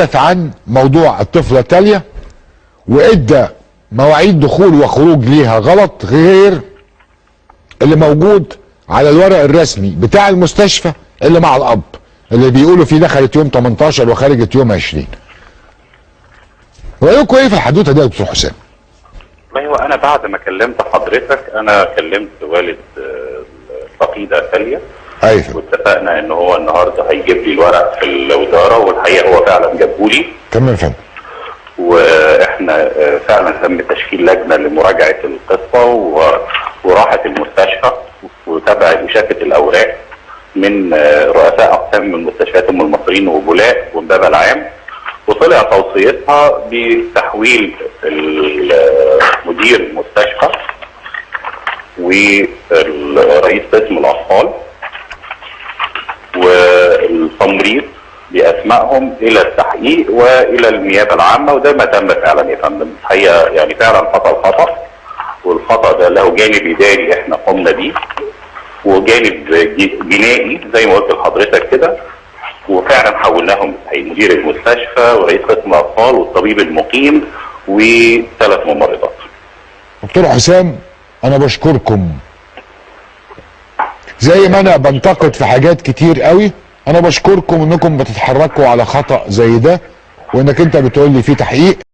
تحدث عن موضوع الطفلة تاليا وادى مواعيد دخول وخروج ليها غلط غير اللي موجود على الورق الرسمي بتاع المستشفى اللي مع الاب اللي بيقولوا فيه دخلت يوم 18 وخرجت يوم 20. رايكم ايه في الحدوته دي يا دكتور حسام؟ ما هو انا بعد ما كلمت حضرتك انا كلمت والد الفقيده تاليا. ايوه. واتفقنا ان هو النهارده هيجيب لي الورق في الوزاره، والحقيقه هو فعلا جابه لي. تمام يا فندم. واحنا فعلا تم تشكيل لجنه لمراجعه القصه وراحت المستشفى وتابعت وشافت الاوراق من رؤساء اقسام من مستشفيات ام المصريين وبولاق والبابا العام، وطلع توصيتها بتحويل مدير المستشفى ورئيس قسم الاطفال والتمريض باسمائهم الى التحقيق والى النيابه العامه، وده ما تم فعلا يا فندم. الحقيقه يعني فعلا حصل خطا، والخطا ده له جانب اداري احنا قمنا بيه وجانب جنائي زي ما قلت لحضرتك كده، وفعلا حولناهم مدير المستشفى ورئيس قسم الاطفال والطبيب المقيم وثلاث ممرضات. دكتور حسام انا بشكركم، زي ما انا بنتقد في حاجات كتير قوي، انا بشكركم انكم بتتحركوا على خطأ زي ده، وانك انت بتقول لي في تحقيق.